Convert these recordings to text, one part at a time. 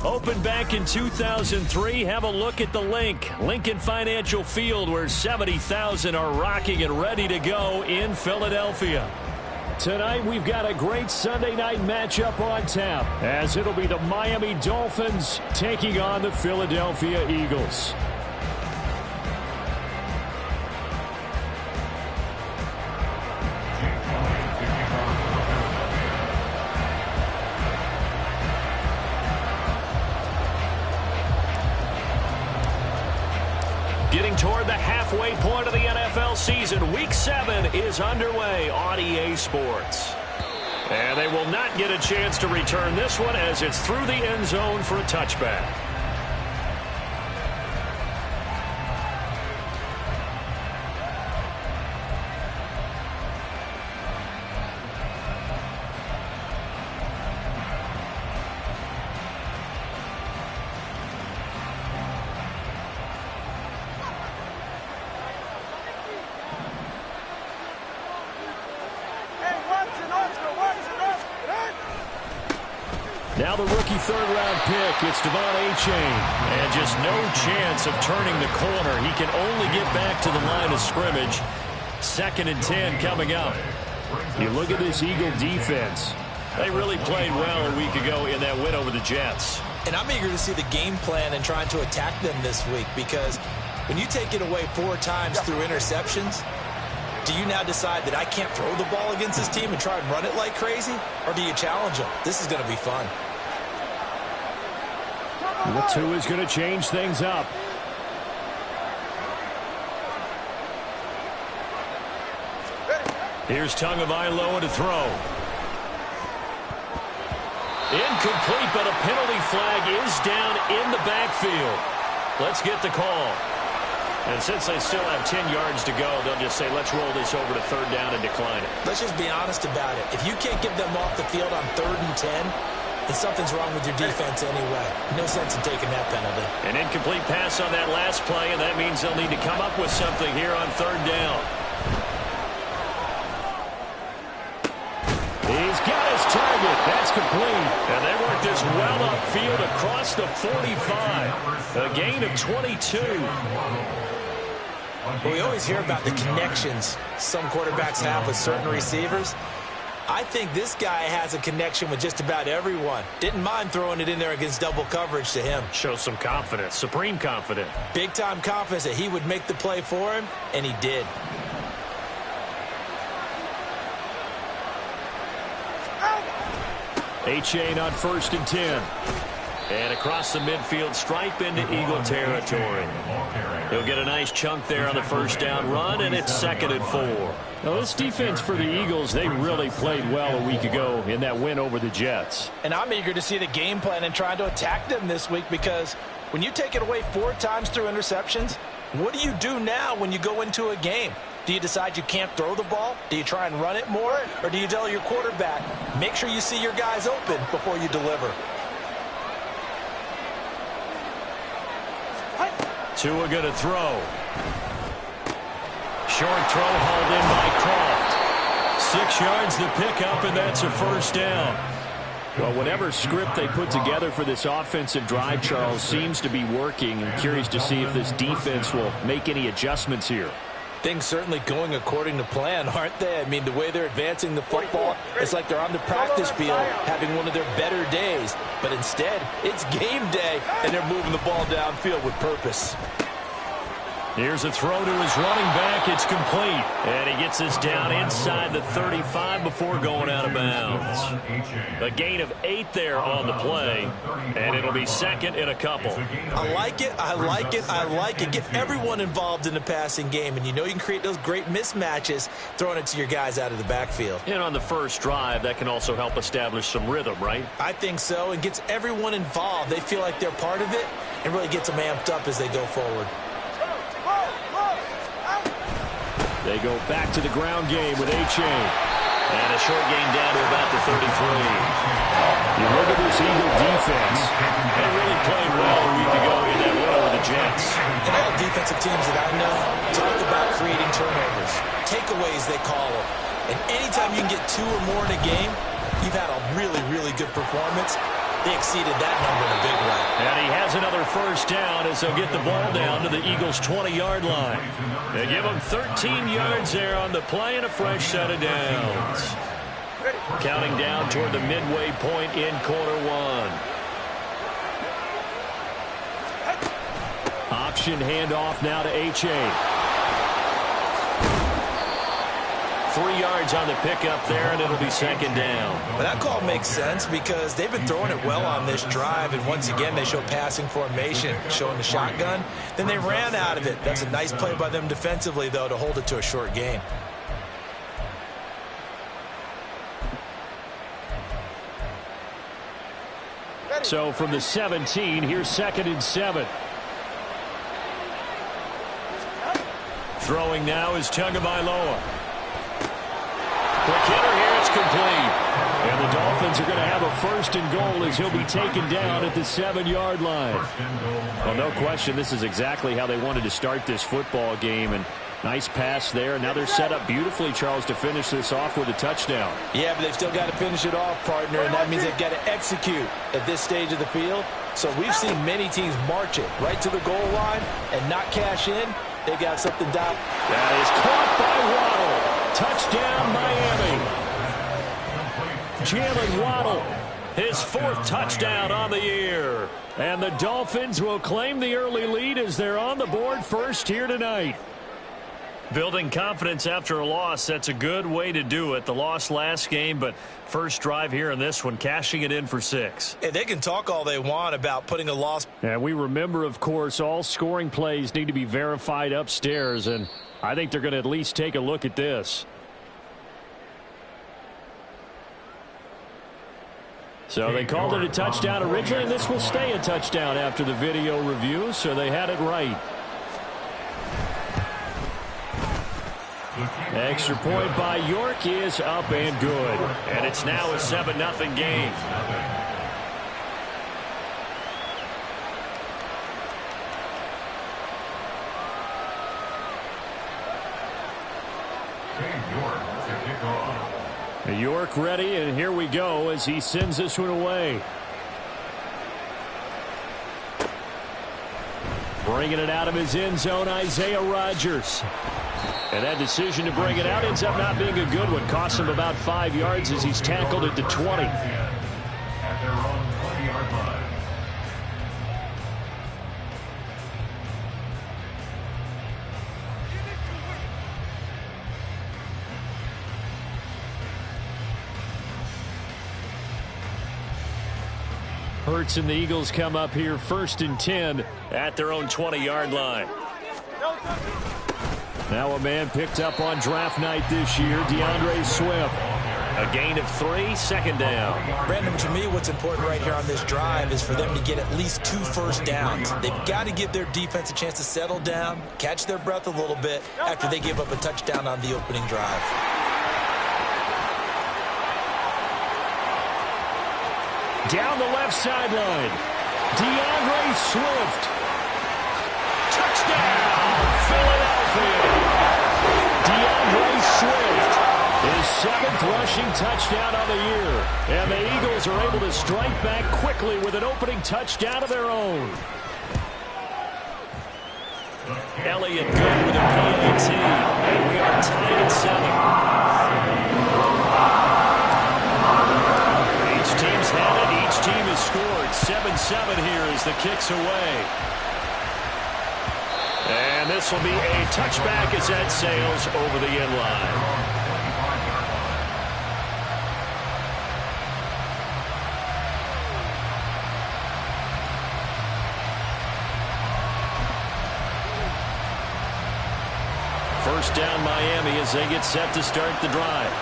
Opened back in 2003, have a look at the link. Lincoln Financial Field, where 70,000 are rocking and ready to go in Philadelphia. Tonight, we've got a great Sunday night matchup on tap, as it'll be the Miami Dolphins taking on the Philadelphia Eagles. Getting toward the halfway point of the NFL season, Week 7 is underway on EA Sports. And they will not get a chance to return this one as it's through the end zone for a touchback. Now the rookie third-round pick, it's Devon Achane. And just no chance of turning the corner. He can only get back to the line of scrimmage. 2nd and 10 coming up. You look at this Eagle defense. They really played well a week ago in that win over the Jets. And I'm eager to see the game plan and trying to attack them this week, because when you take it away 4 times through interceptions, do you now decide that I can't throw the ball against this team and try and run it like crazy? Or do you challenge them? This is going to be fun. The 2 is going to change things up. Here's Tagovailoa to throw. Incomplete, but a penalty flag is down in the backfield. Let's get the call. And since they still have 10 yards to go, they'll just say, let's roll this over to 3rd down and decline it. Let's just be honest about it. If you can't get them off the field on 3rd and 10, then something's wrong with your defense anyway. No sense in taking that penalty. An incomplete pass on that last play, and that means they'll need to come up with something here on 3rd down. He's got his target. That's complete. And they work this well upfield across the 45. A gain of 22. Well, we always hear about the connections some quarterbacks have with certain receivers. I think this guy has a connection with just about everyone. Didn't mind throwing it in there against double coverage to him. Shows some confidence, supreme confidence. Big-time confidence that he would make the play for him, and he did. Achane on 1st and 10. And across the midfield stripe into Eagle territory. He'll get a nice chunk there on the 1st down run, and it's 2nd and 4. Now, this defense for the Eagles, they really played well a week ago in that win over the Jets. And I'm eager to see the game plan and trying to attack them this week, because when you take it away 4 times through interceptions, what do you do now when you go into a game? Do you decide you can't throw the ball? Do you try and run it more? Or do you tell your quarterback, make sure you see your guys open before you deliver? Tua going to throw. Short throw hauled in by Croft. 6 yards the pickup, and that's a 1st down. Well, whatever script they put together for this offensive drive, Charles, seems to be working. I'm curious to see if this defense will make any adjustments here. Things certainly going according to plan, aren't they? I mean, the way they're advancing the football, it's like they're on the practice field having one of their better days. But instead, it's game day, and they're moving the ball downfield with purpose. Here's a throw to his running back. It's complete. And he gets this down inside the 35 before going out of bounds. A gain of 8 there on the play. And it'll be 2nd and a couple. I like it. I like it. I like it. Get everyone involved in the passing game. And you know you can create those great mismatches throwing it to your guys out of the backfield. And on the first drive, that can also help establish some rhythm, right? I think so. And gets everyone involved. They feel like they're part of it and really gets them amped up as they go forward. They go back to the ground game with Achane. And a short gain down to about the 33. You look at this Eagle defense. They really played well a week ago in that win over the Jets. And all defensive teams that I know talk about creating turnovers. Takeaways, they call them. And anytime you can get 2 or more in a game, you've had a really, really good performance. They exceeded that number in a big way. And he has another first down as they'll get the ball down to the Eagles' 20-yard line. They give him 13 yards there on the play and a fresh set of downs. Counting down toward the midway point in quarter one. Option handoff now to H.A. 3 yards on the pickup there, and it'll be second down. But that call makes sense because they've been throwing it well on this drive, and once again they show passing formation, showing the shotgun. Then they ran out of it. That's a nice play by them defensively, though, to hold it to a short gain. So from the 17, here's 2nd and 7. Throwing now is Tagovailoa. Quick hitter here, it's complete. And the Dolphins are going to have a 1st and goal as he'll be taken down at the 7-yard line. Well, no question, this is exactly how they wanted to start this football game. And nice pass there. Now they're set up beautifully, Charles, to finish this off with a touchdown. Yeah, but they've still got to finish it off, partner, and that means they've got to execute at this stage of the field. So we've seen many teams march it right to the goal line and not cash in. They got something down. That is caught by Waddle. Touchdown, Miami. Jalen Waddle, his 4th touchdown on the year. And the Dolphins will claim the early lead as they're on the board first here tonight. Building confidence after a loss, that's a good way to do it. The loss last game, but first drive here in this one, cashing it in for 6. And they can talk all they want about putting a loss. And we remember, of course, all scoring plays need to be verified upstairs, and I think they're going to at least take a look at this. So they called it a touchdown originally, and this will stay a touchdown after the video review, so they had it right. Extra point by York is up and good. And it's now a 7-0 game. York ready, and here we go as he sends this one away. Bringing it out of his end zone, Isaiah Rodgers. And that decision to bring it out ends up not being a good one. Costs him about 5 yards as he's tackled at the 20. At their own 20-yard line. Hurts and the Eagles come up here 1st and 10 at their own 20-yard line. Now a man picked up on draft night this year, DeAndre Swift. A gain of 3, second down. Brandon, to me, what's important right here on this drive is for them to get at least 2 first downs. They've got to give their defense a chance to settle down, catch their breath a little bit after they give up a touchdown on the opening drive. Down the left sideline, DeAndre Swift. Touchdown, Philadelphia. DeAndre Swift, his 7th rushing touchdown of the year. And the Eagles are able to strike back quickly with an opening touchdown of their own. Elliott good with a PAT. And we are tied at 7. Each team's had it. Each team has scored. 7-7 here as the kick's away. And this will be a touchback as that sails over the end line. First down Miami as they get set to start the drive.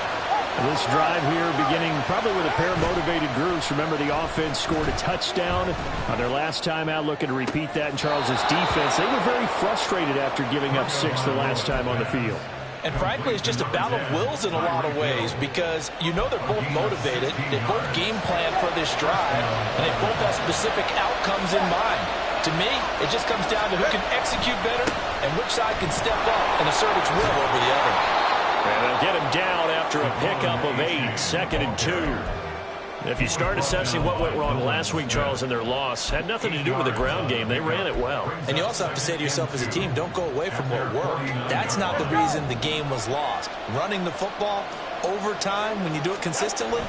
This drive here beginning probably with a pair of motivated groups. Remember, the offense scored a touchdown on their last time out, looking to repeat that in Charles's defense. They were very frustrated after giving up 6 the last time on the field. And frankly, it's just a battle of wills in a lot of ways because you know they're both motivated. They both game plan for this drive, and they both have specific outcomes in mind. To me, it just comes down to who can execute better and which side can step up and assert its will over the other. And they'll get him down after a pickup of 8, 2nd and 2. If you start assessing what went wrong last week, Charles, in their loss, had nothing to do with the ground game. They ran it well. And you also have to say to yourself as a team, don't go away from what worked. That's not the reason the game was lost. Running the football over time, when you do it consistently,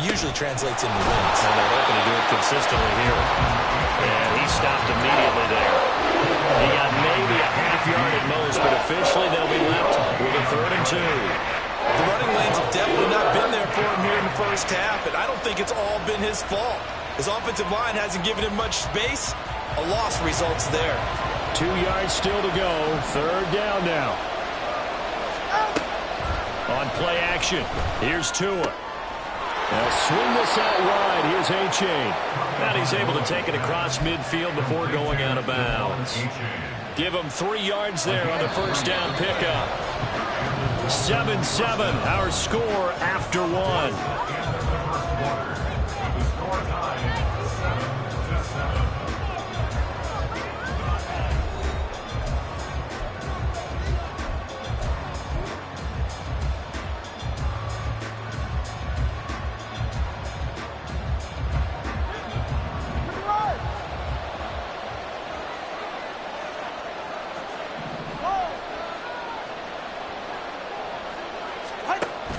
usually translates into wins. And they're hoping to do it consistently here. And he stopped immediately there. He got maybe a half yard at most, but officially they'll be left with a 3rd and 2. The running lanes have definitely not been there for him here in the first half, and I don't think it's all been his fault. His offensive line hasn't given him much space. A loss results there. 2 yards still to go. 3rd down now. On play action, here's Tua. They'll swing this out wide. Here's A-Chain. And he's able to take it across midfield before going out of bounds. Give him 3 yards there on the first down pickup. 7-7, our score after 1.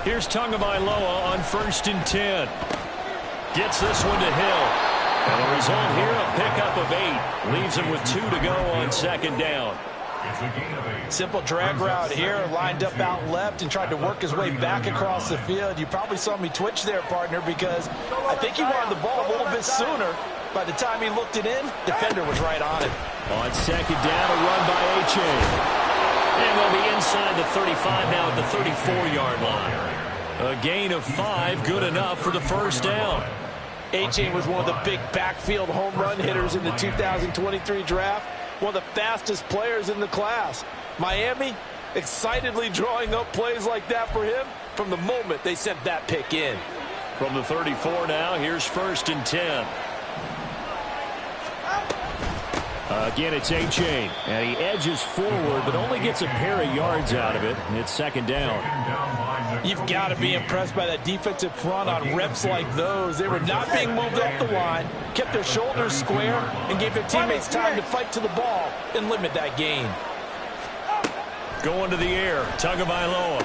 Here's Tagovailoa on 1st and 10. Gets this one to Hill. And the result here, a pickup of 8. Leaves him with 2 to go on 2nd down. Simple drag route here, lined up out left and tried to work his way back across the field. You probably saw me twitch there, partner, because I think he wanted the ball a little bit sooner. By the time he looked it in, defender was right on it. On 2nd down, a run by A-Chain. And they'll be inside the 35 now at the 34-yard line. A gain of 5, good enough for the 1st down. A-Chain was one of the big backfield home run hitters in the 2023 draft. One of the fastest players in the class. Miami excitedly drawing up plays like that for him from the moment they sent that pick in. From the 34 now, here's 1st and 10. Again, it's A-Chain, and he edges forward, but only gets a pair of yards out of it, and it's 2nd down. You've got to be impressed by that defensive front on reps like those. They were not being moved off the line, kept their shoulders square, and gave their teammates time to fight to the ball and limit that gain. Going to the air, Tagovailoa.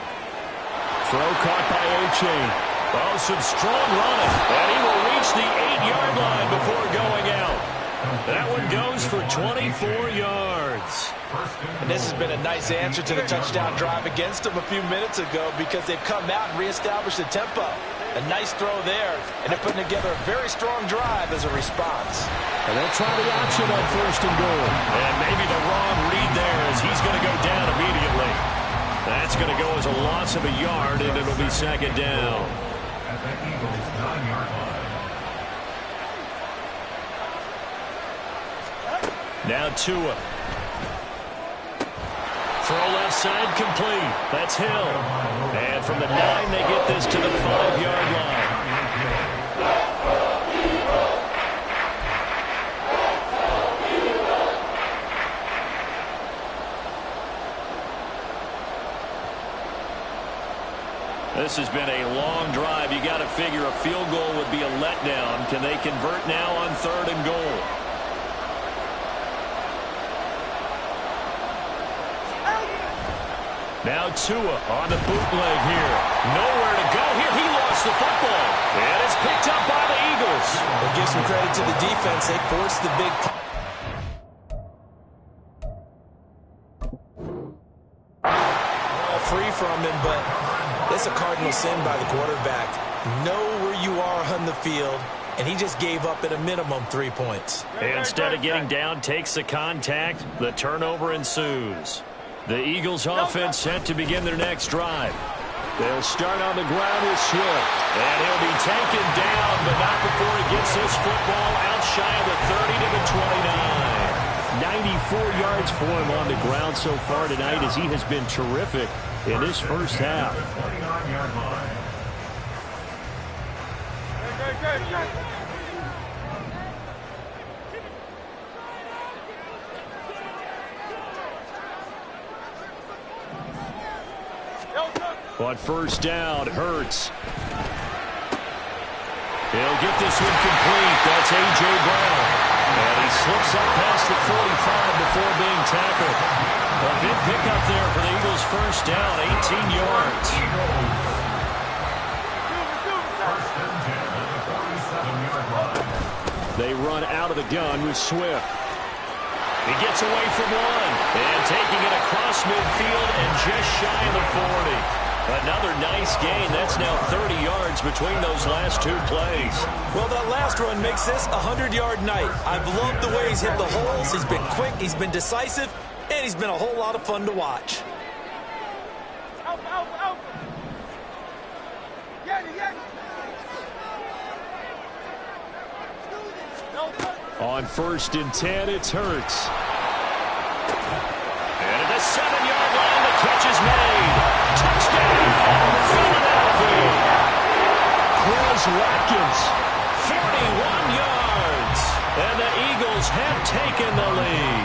Throw caught by A-Chain. Oh, some strong running, and he will reach the 8-yard line before going out. That one goes for 24 yards. And this has been a nice answer to the touchdown drive against them a few minutes ago because they've come out and reestablished the tempo. A nice throw there, and they're putting together a very strong drive as a response. And they'll try the option on 1st and goal. And maybe the wrong read there as he's going to go down immediately. That's going to go as a loss of a yard, and it'll be 2nd down. At the Eagles' 9-yard line. Now Tua. Throw left side complete. That's Hill. And from the 9, they get this to the 5-yard line. This has been a long drive. You got to figure a field goal would be a letdown. Can they convert now on 3rd and goal? Now Tua on the bootleg here. Nowhere to go here. He lost the football. And it's picked up by the Eagles. We'll give some credit to the defense. They forced the big ball free from him, but that's a cardinal sin by the quarterback. Know where you are on the field, and he just gave up at a minimum 3 points. Instead of getting down, takes the contact. The turnover ensues. The Eagles offense set to begin their next drive. They'll start on the ground with Swift. And he'll be taken down, but not before he gets this football out shy of the 30 to the 29. 94 yards for him on the ground so far tonight as he has been terrific in this first half. On 1st down, Hurts. He'll get this one complete. That's A.J. Brown. And he slips up past the 45 before being tackled. A big pickup there for the Eagles' first down, 18 yards. They run out of the gun with Swift. He gets away from one. And taking it across midfield and just shy of the 40. Another nice gain. That's now 30 yards between those last two plays. Well, that last run makes this a 100-yard night. I've loved the way he's hit the holes. He's been quick, he's been decisive, and he's been a whole lot of fun to watch. On 1st and 10, it's Hurts. And at the 7-yard line, the catch is made. Touchdown, Philadelphia. Chris Watkins, 41 yards. And the Eagles have taken the lead.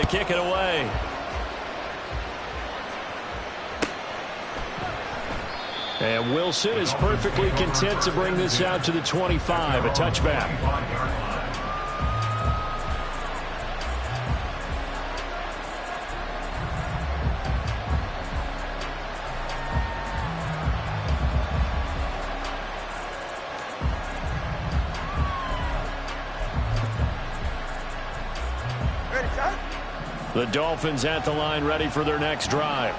Kick it away. And Wilson is perfectly content to bring this out to the 25, a touchback. The Dolphins at the line ready for their next drive.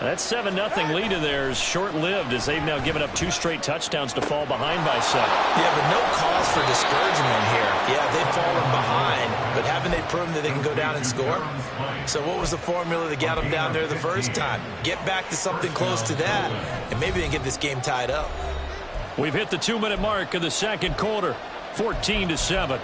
That 7-0 lead of theirs short-lived as they've now given up 2 straight touchdowns to fall behind by 7. Yeah, but no cause for discouragement here. Yeah, they've fallen behind, but haven't they proven that they can go down and score? So what was the formula that got them down there the first time? Get back to something close to that, and maybe they can get this game tied up. We've hit the 2-minute mark of the second quarter, 14-7.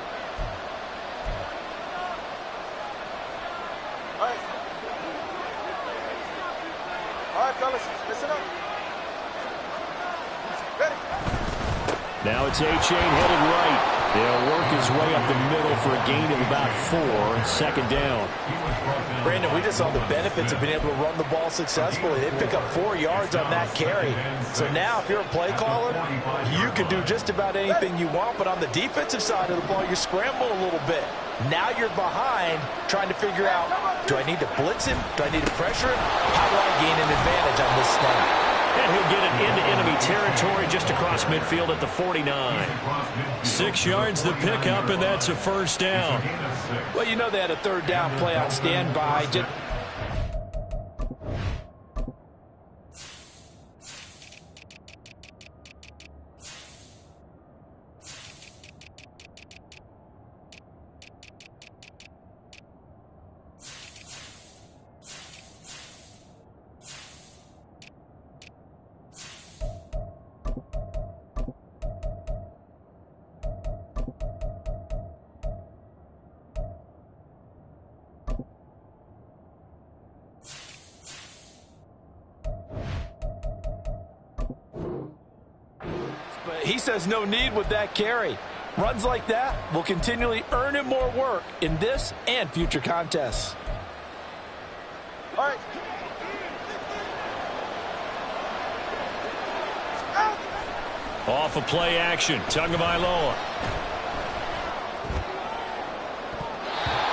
Now it's A-Chain headed right. He'll work his way up the middle for a gain of about 4, 2nd down. Brandon, we just saw the benefits of being able to run the ball successfully. They pick up 4 yards on that carry. So now if you're a play caller, you can do just about anything you want. But on the defensive side of the ball, you're scrambling a little bit. Now you're behind trying to figure out, do I need to blitz him? Do I need to pressure him? How do I gain an advantage on this snap? And he'll get it into enemy territory just across midfield at the 49. 6 yards the pickup, and that's a 1st down. Well, you know they had a 3rd down play on standby. He says no need with that carry. Runs like that will continually earn him more work in this and future contests. All right. Off of play action, Tagovailoa.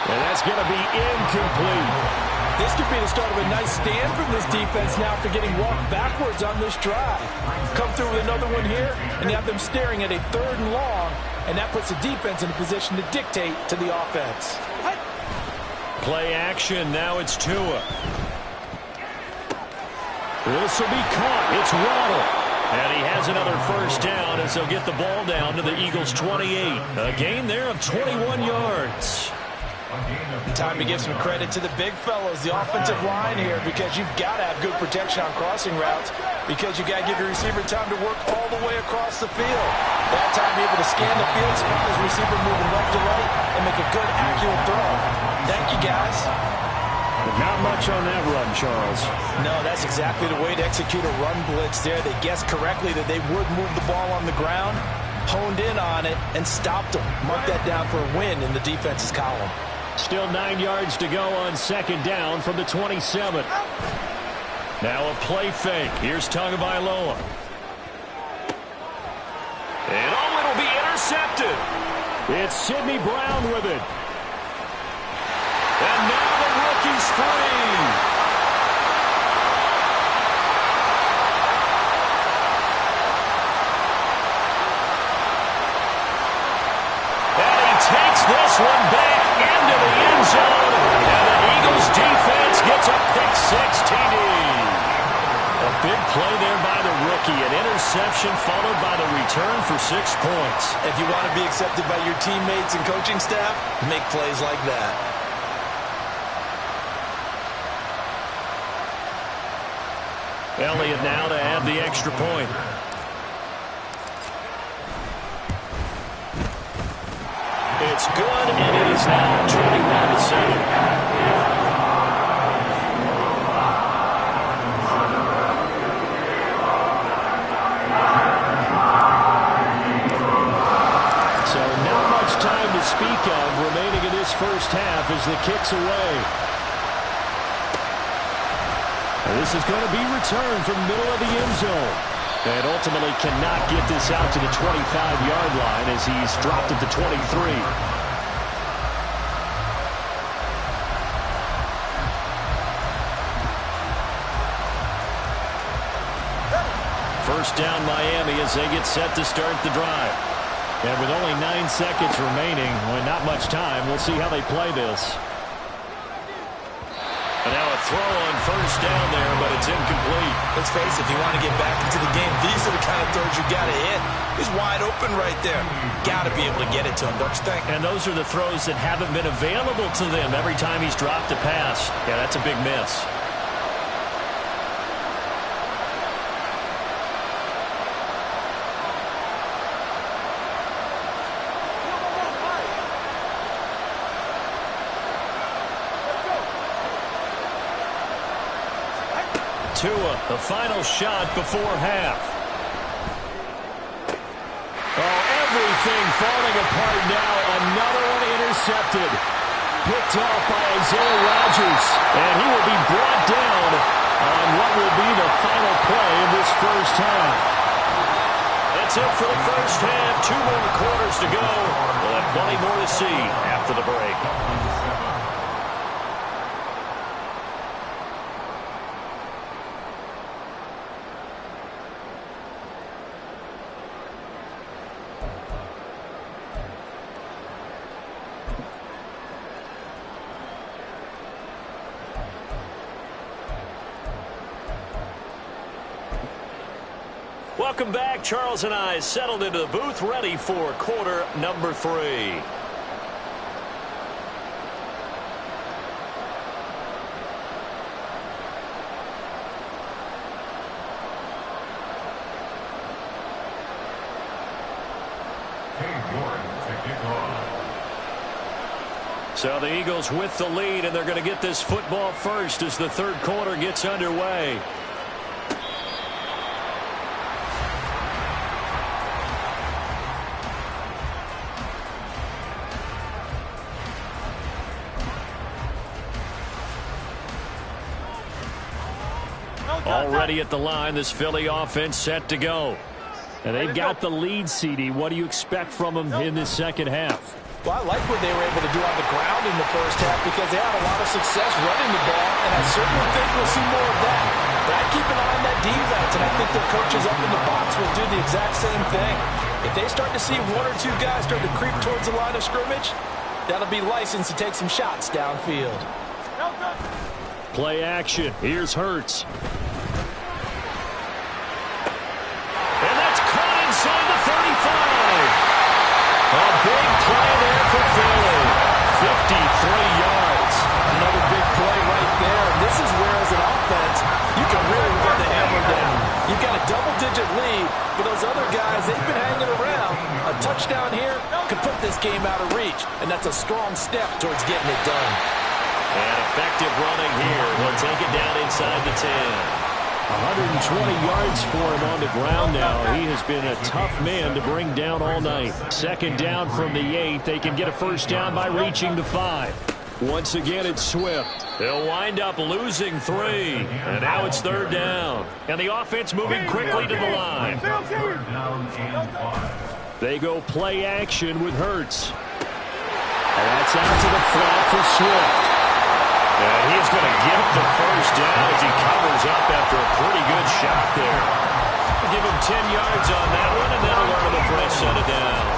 And that's going to be incomplete. This could be the start of a nice stand from this defense now after getting walked backwards on this drive. Come through with another one here, and you have them staring at a 3rd and long, and that puts the defense in a position to dictate to the offense. Play action, now it's Tua. This will be caught. It's Waddle. And he has another first down as they'll get the ball down to the Eagles' 28. A gain there of 21 yards. Time to give some credit to the big fellows, the offensive line here, because you've got to have good protection on crossing routes, because you've got to give your receiver time to work all the way across the field. That time, be able to scan the field, spot his receiver moving left to right, and make a good, accurate throw. Thank you, guys. Not much on that run, Charles. No, that's exactly the way to execute a run blitz there. They guessed correctly that they would move the ball on the ground, honed in on it, and stopped them. Mark that down for a win in the defense's column. Still 9 yards to go on second down from the 27. Now a play fake. Here's Tagovailoa. And it'll be intercepted. It's Sidney Brown with it. And now the rookie's free. And he takes this one back into the end zone. And the Eagles defense gets a pick-six TD. A big play there by the rookie. An interception followed by the return for 6 points. If you want to be accepted by your teammates and coaching staff, make plays like that. Elliott now to add the extra point. It's good, and it is now 21-7. So not much time to speak of remaining in this first half as the kick's away. This is going to be returned from middle of the end zone. And ultimately cannot get this out to the 25-yard line as he's dropped at the 23. First down Miami as they get set to start the drive. And with only 9 seconds remaining, well, not much time, we'll see how they play this. And now a throw on first down there, but it's incomplete. Let's face it, if you want to get back into the game, these are the kind of throws you got to hit. He's wide open right there. Got to be able to get it to him, don't you think? And those are the throws that haven't been available to them every time he's dropped a pass. Yeah, that's a big miss. Tua, the final shot before half. Oh, everything falling apart now. Another one intercepted. Picked off by Isaiah Rodgers. And he will be brought down on what will be the final play of this first half. That's it for the first half. 2 more quarters to go. We'll have plenty more to see after the break. Welcome back. Charles and I settled into the booth, ready for quarter number 3. So the Eagles with the lead, and they're going to get this football first as the third quarter gets underway. Already at the line, this Philly offense set to go. And they've got the lead, CD. What do you expect from them in this second half? Well, I like what they were able to do on the ground in the first half because they had a lot of success running the ball, and I certainly think we'll see more of that. But I'd keep an eye on that defense, and I think their coaches up in the box will do the exact same thing. If they start to see 1 or 2 guys start to creep towards the line of scrimmage, that'll be license to take some shots downfield. Play action. Here's Hurts. A big play there for Philly. 53 yards. Another big play right there. This is where, as an offense, you can really put the hammer down. You've got a double-digit lead, but those other guys, they've been hanging around. A touchdown here could put this game out of reach, and that's a strong step towards getting it done. And effective running here. We'll take it down inside the 10. 120 yards for him on the ground now. He has been a tough man to bring down all night. Second down from the 8. They can get a first down by reaching the 5. Once again, it's Swift. They'll wind up losing 3. And now it's third down. And the offense moving quickly to the line. They go play action with Hurts. And that's out to the flat for Swift. And he's going to get the first down as he covers up after a pretty good shot there. Give him 10 yards on that one, and that'll learn him a fresh set of downs.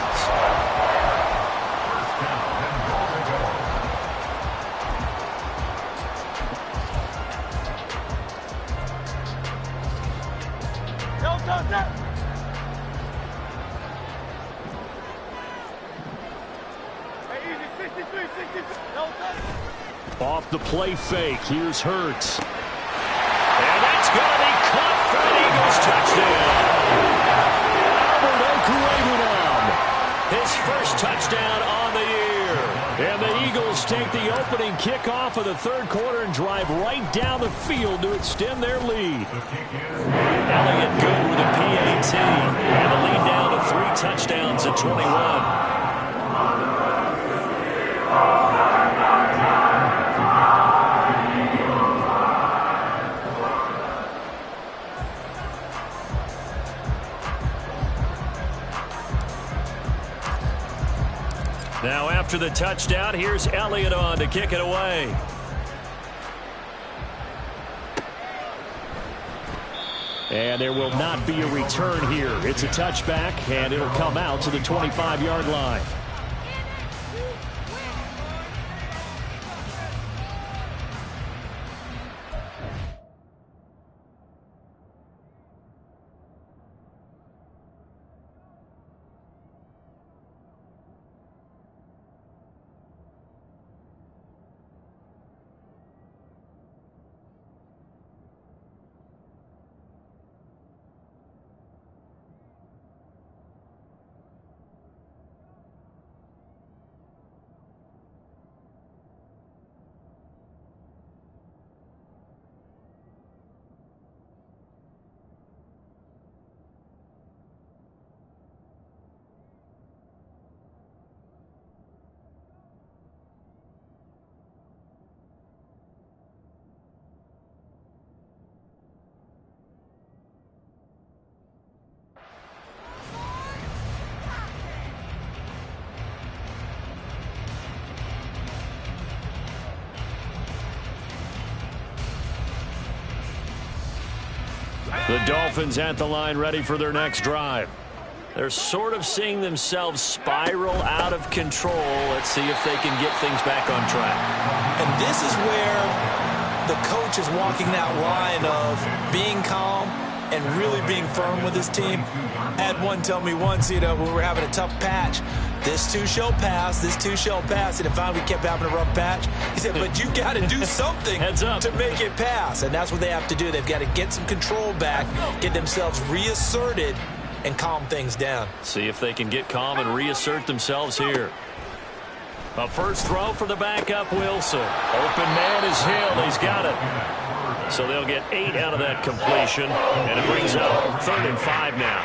Off the play fake, here's Hurts. And that's going to be caught for an Eagles touchdown. Albert Okwuegbunam, his first touchdown on the year. And the Eagles take the opening kickoff of the third quarter and drive right down the field to extend their lead. Elliott good with a PAT. And the lead down to 3 touchdowns at 21. Now after the touchdown, here's Elliott on to kick it away. And there will not be a return here. It's a touchback, and it'll come out to the 25-yard line. The Dolphins at the line ready for their next drive. They're sort of seeing themselves spiral out of control. Let's see if they can get things back on track. And this is where the coach is walking that line of being calm and really being firm with his team. I had one tell me once, when we were having a tough patch, this too shall pass, this too shall pass. And if finally we kept having a rough patch, he said, but you got to do something to make it pass. And that's what they have to do. They've got to get some control back, get themselves reasserted, and calm things down. See if they can get calm and reassert themselves here. A first throw for the backup Wilson. Open man is Hill. He's got it. So they'll get 8 out of that completion, and it brings up 3rd and 5 now.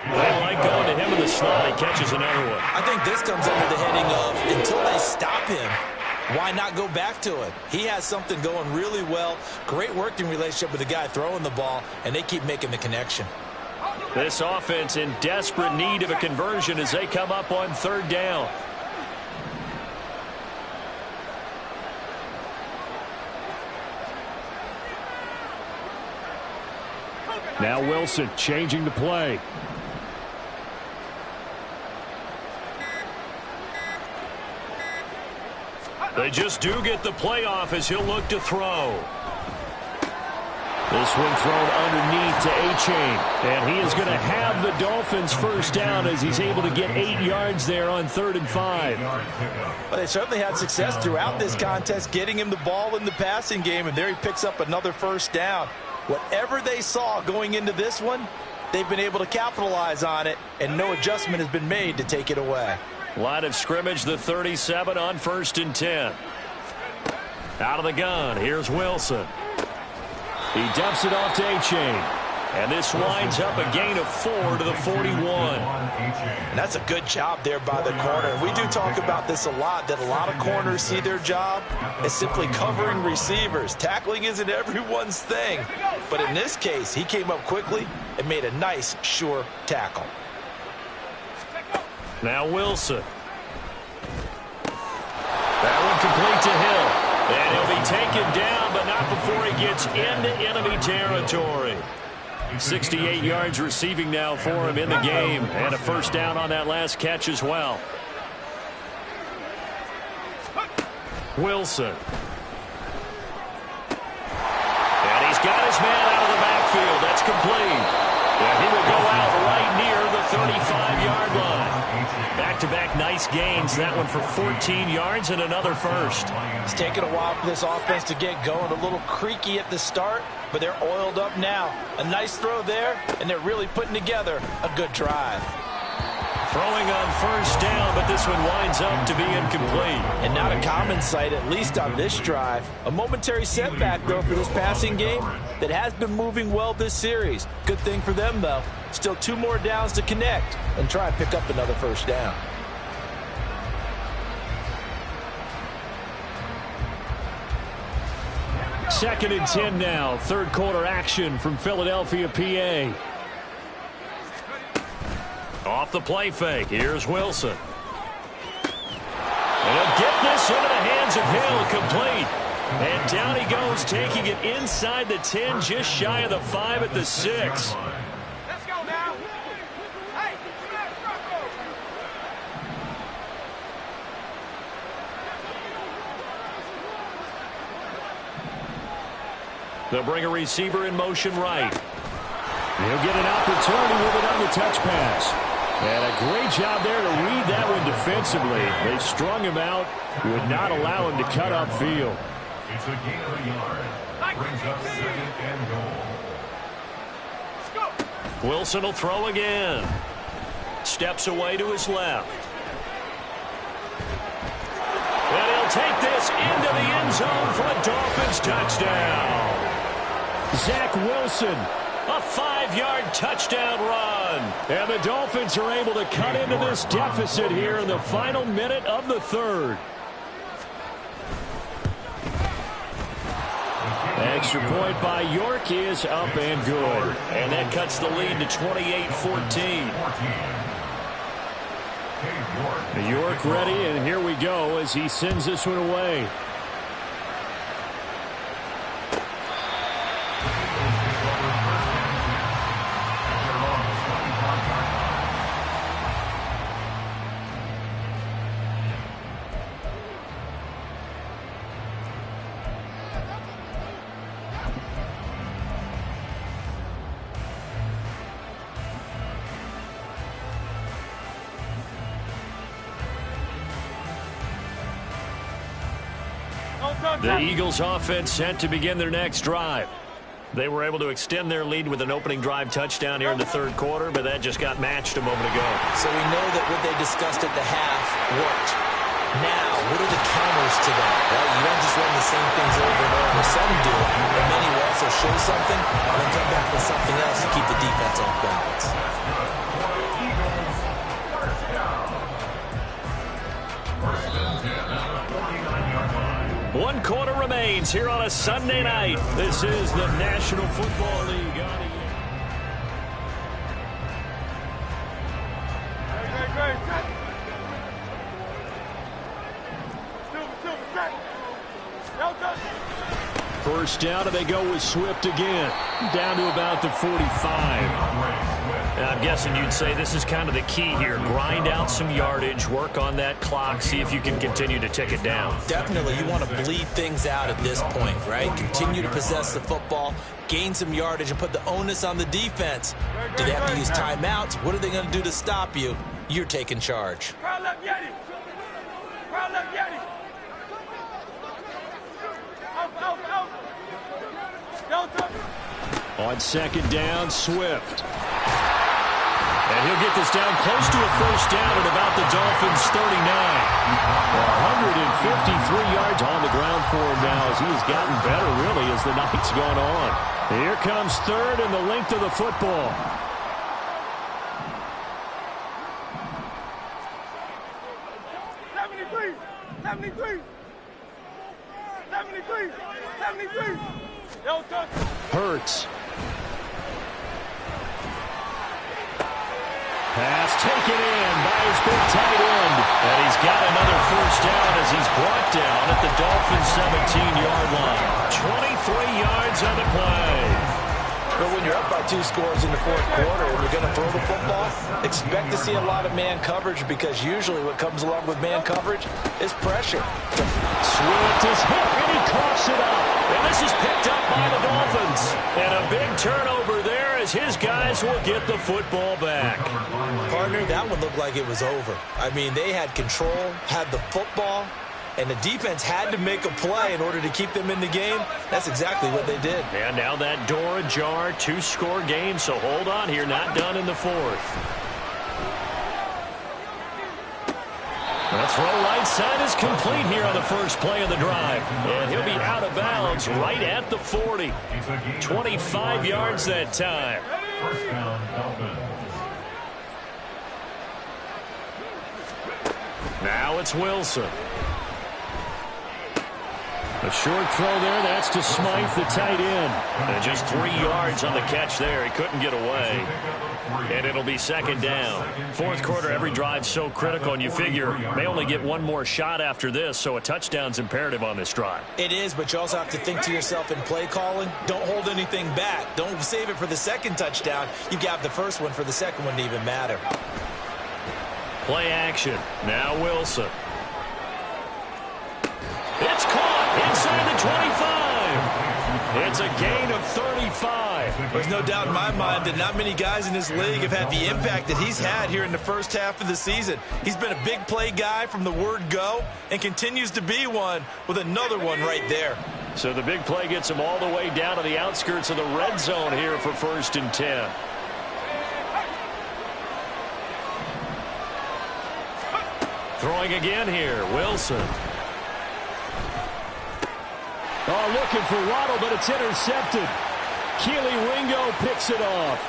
They like going to him in the slot. He catches another one. I think this comes under the heading of until they stop him, why not go back to it? He has something going really well. Great working relationship with the guy throwing the ball, and they keep making the connection. This offense in desperate need of a conversion as they come up on 3rd down. Now Wilson changing the play. They just do get the playoff as he'll look to throw. This one thrown underneath to A-Chain. And he is going to have the Dolphins first down as he's able to get 8 yards there on 3rd and 5. Well, they certainly had success throughout this contest, getting him the ball in the passing game, and there he picks up another first down. Whatever they saw going into this one, they've been able to capitalize on it, and no adjustment has been made to take it away. Line of scrimmage, the 37 on 1st and 10. Out of the gun, here's Wilson. He dumps it off to A-Chain. And this winds up a gain of 4 to the 41. And that's a good job there by the corner. We do talk about this a lot, that a lot of corners see their job as simply covering receivers. Tackling isn't everyone's thing. But in this case, he came up quickly and made a nice, sure tackle. Now Wilson. That one complete to Hill. And he'll be taken down, but not before he gets into enemy territory. 68 yards receiving now for him in the game, and a first down on that last catch as well. Wilson. And he's got his man out of the backfield. That's complete. And he will go out right near the 35-yard line. Back-to-back nice gains. That one for 14 yards and another first. It's taken a while for this offense to get going. A little creaky at the start, but they're oiled up now. A nice throw there, and they're really putting together a good drive. Throwing on first down, but this one winds up to be incomplete. And not a common sight, at least on this drive. A momentary setback, though, for this passing game that has been moving well this series. Good thing for them, though. Still 2 more downs to connect and try and pick up another first down. Second and 10 now. 3rd quarter action from Philadelphia, PA. Off the play fake. Here's Wilson. And he'll get this into the hands of Hill, complete. And down he goes, taking it inside the 10, just shy of the 5 at the 6. Let's go now. Hey, they'll bring a receiver in motion right. He'll get an opportunity with it on the touch pass. And a great job there to read that one defensively. They strung him out, would not allow him to cut upfield. It's a gain of a yard. Brings up 2nd and goal. Wilson will throw again. Steps away to his left. And he'll take this into the end zone for a Dolphins touchdown. Zach Wilson, a 5-yard touchdown run. And the Dolphins are able to cut into this deficit here in the final minute of the 3rd. Extra point by York is up and good. And that cuts the lead to 28-14. York ready, and here we go as he sends this one away. The Eagles offense set to begin their next drive. They were able to extend their lead with an opening drive touchdown here in the 3rd quarter, but that just got matched a moment ago. So we know that what they discussed at the half worked. Now, what are the counters to that? Well, you don't just run the same things over and over. Some do, but many will also show something and then come back with something else to keep the defense off balance. 1 quarter remains here on a Sunday night. This is the National Football League. First down, and they go with Swift again. Down to about the 45. I'm guessing you'd say this is kind of the key here. Grind out some yardage, work on that clock, see if you can continue to tick it down. Definitely, you want to bleed things out at this point, right? Continue to possess the football, gain some yardage, and put the onus on the defense. Do they have to use timeouts? What are they going to do to stop you? You're taking charge. Crowd left Yeti. Crowd left Yeti. Out. On second down, Swift. And he'll get this down close to a first down at about the Dolphins' 39. 153 yards on the ground for him now as he has gotten better, really, as the night's gone on. Here comes third and the length of the football. Hurts. Pass taken in by his big tight end. And he's got another first down as he's brought down at the Dolphins' 17-yard line. 23 yards on the play. But when you're up by 2 scores in the fourth quarter and you're going to throw the football, expect to see a lot of man coverage because usually what comes along with man coverage is pressure. Swift is hit, and he coughs it up. And this is picked up by the Dolphins. And a big turnover there as his guys will get the football back. Partner, that one looked like it was over. I mean, they had control, had the football, and the defense had to make a play in order to keep them in the game. That's exactly what they did. And now that door ajar, 2-score game, so hold on here, not done in the fourth. The throw right side is complete here on the first play of the drive. And he'll be out of bounds right at the 40. 25 yards that time. First down, Dolphins. Now it's Wilson. A short throw there, that's to Smythe, the tight end. And just 3 yards on the catch there. He couldn't get away. And it'll be second down. Fourth quarter, every drive's so critical, and you figure they only get one more shot after this, so a touchdown's imperative on this drive. It is, but you also have to think to yourself in play calling, don't hold anything back. Don't save it for the second touchdown. You got the first one for the second one to even matter. Play action. Now Wilson. It's caught inside the 25. It's a gain of 35. There's no doubt in my mind that not many guys in this league have had the impact that he's had here in the first half of the season. He's been a big play guy from the word go and continues to be one with another one right there. So the big play gets him all the way down to the outskirts of the red zone here for 1st and 10. Throwing again here, Wilson. Oh, looking for Waddle, but it's intercepted. Keely Ringo picks it off.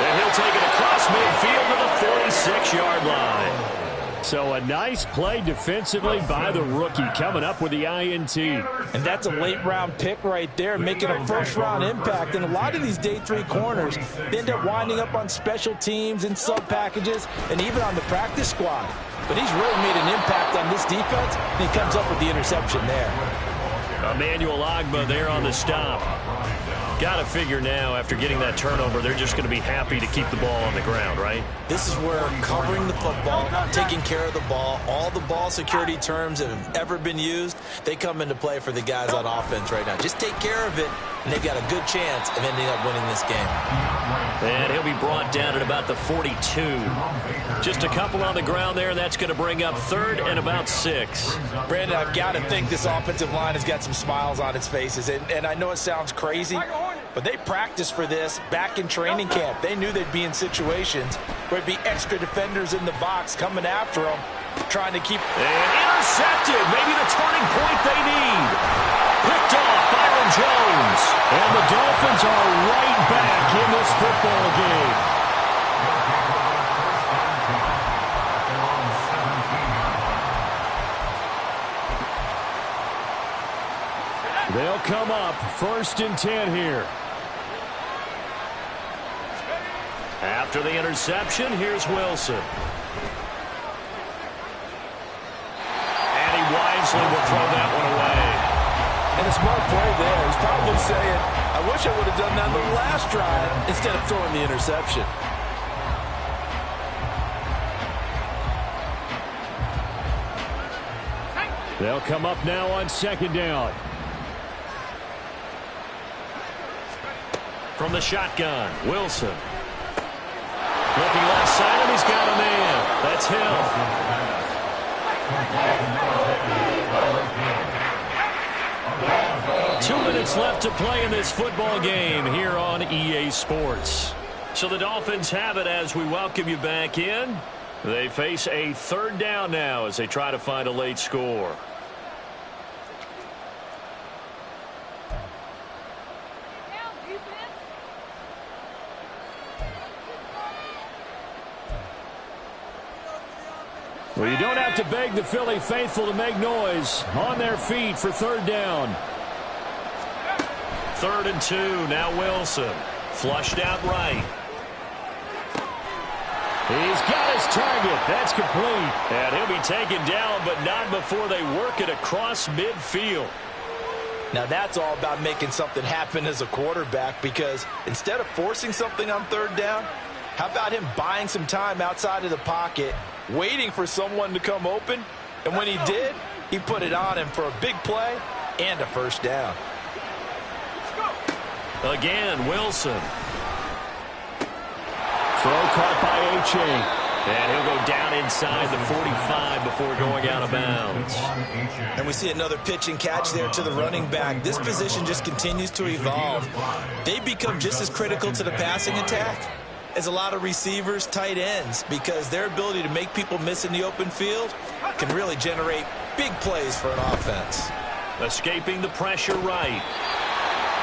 And he'll take it across midfield to the 46-yard line. So a nice play defensively by the rookie, coming up with the INT. And that's a late-round pick right there, making a first-round impact. And a lot of these day 3 corners, they end up winding up on special teams and sub-packages and even on the practice squad. But he's really made an impact on this defense, and he comes up with the interception there. Emmanuel Ogbah there on the stop. Got to figure now, after getting that turnover, they're just going to be happy to keep the ball on the ground, right? This is where covering the football, taking care of the ball, all the ball security terms that have ever been used, they come into play for the guys on offense right now. Just take care of it, and they've got a good chance of ending up winning this game. And he'll be brought down at about the 42. Just a couple on the ground there, and that's going to bring up 3rd and about 6. Brandon, I've got to think this offensive line has got some smiles on its faces. And I know it sounds crazy, but they practiced for this back in training camp. They knew they'd be in situations where it'd be extra defenders in the box coming after them, trying to keep... And intercepted, maybe the turning point they need. Picked off Byron Jones. And the Dolphins are right back in this football game. They'll come up 1st and 10 here. After the interception, here's Wilson. And he wisely will throw that one away. And a smart play there. He's probably saying, I wish I would have done that the last drive instead of throwing the interception. They'll come up now on second down. From the shotgun, Wilson. Looking left side, and he's got a man. That's Hill. 2 minutes left to play in this football game here on EA Sports. So the Dolphins have it as we welcome you back in. They face a third down now as they try to find a late score. Well, you don't have to beg the Philly faithful to make noise. On their feet for third down. 3rd and 2. Now Wilson. Flushed out right. He's got his target. That's complete. And he'll be taken down, but not before they work it across midfield. Now that's all about making something happen as a quarterback, because instead of forcing something on third down, how about him buying some time outside of the pocket, waiting for someone to come open, and when he did, he put it on him for a big play and a first down. Again, Wilson. Throw caught by H.A. And he'll go down inside the 45 before going out of bounds. And we see another pitch and catch there to the running back. This position just continues to evolve. They become just as critical to the passing attack as a lot of receivers, tight ends, because their ability to make people miss in the open field can really generate big plays for an offense. Escaping the pressure right.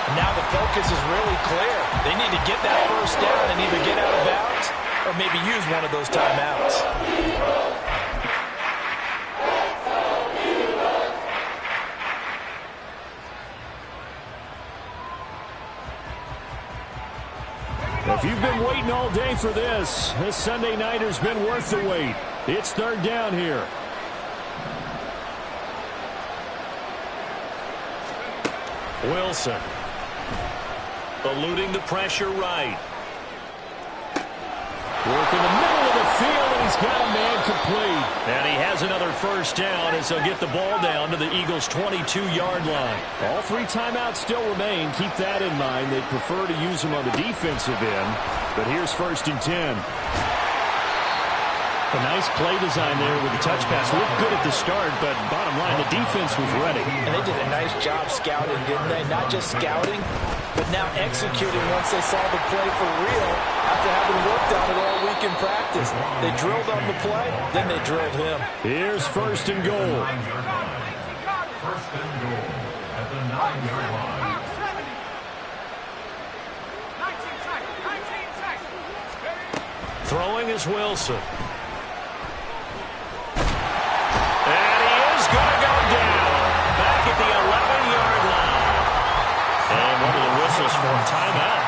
And now the focus is really clear. They need to get that first down and either get out of bounds or maybe use one of those timeouts. If you've been waiting all day for this Sunday nighter's been worth the wait. It's third down here. Wilson. Eluding the pressure right. Work in the middle of the field, and he's got a man complete. And he has another first down as they'll get the ball down to the Eagles' 22-yard line. All 3 timeouts still remain. Keep that in mind. They prefer to use them on the defensive end. But here's 1st and 10. A nice play design there with the touch pass. Looked good at the start, but bottom line, the defense was ready. And they did a nice job scouting, didn't they? Not just scouting, but now executing once they saw the play for real after having worked on it all week in practice. They drilled on the play, then they drilled him. Here's 1st and goal. 1st and goal at the 9-yard line. Throwing is Wilson. And he is going to go down back at the 11-yard line. And one of the whistles for a timeout.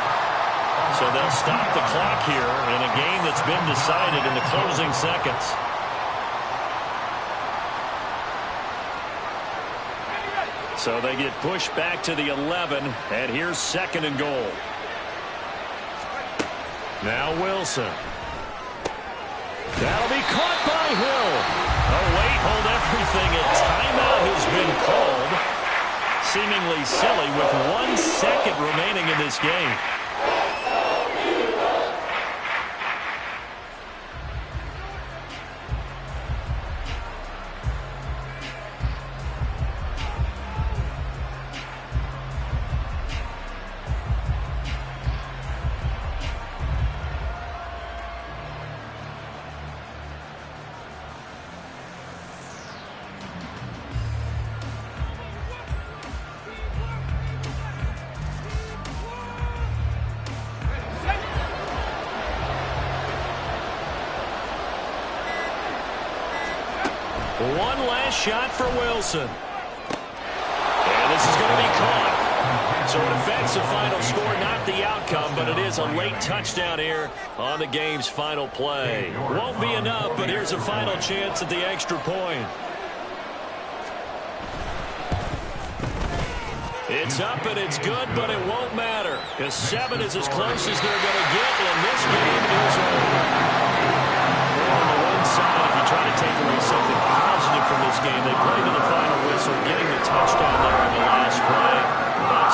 So they'll stop the clock here in a game that's been decided in the closing seconds. So they get pushed back to the 11, and here's 2nd and goal. Now Wilson. That'll be caught by Hill. Oh, wait, hold everything. A timeout has been called. Seemingly silly with 1 second remaining in this game. One last shot for Wilson. And this is going to be caught. So it affects the final score, not the outcome, but it is a late touchdown here on the game's final play. Won't be enough, but here's a final chance at the extra point. It's up and it's good, but it won't matter because 7 is as close as they're going to get, and this game is over. Well, on the one side, if you try to take away something positive from this game, they played to the final whistle, getting the touchdown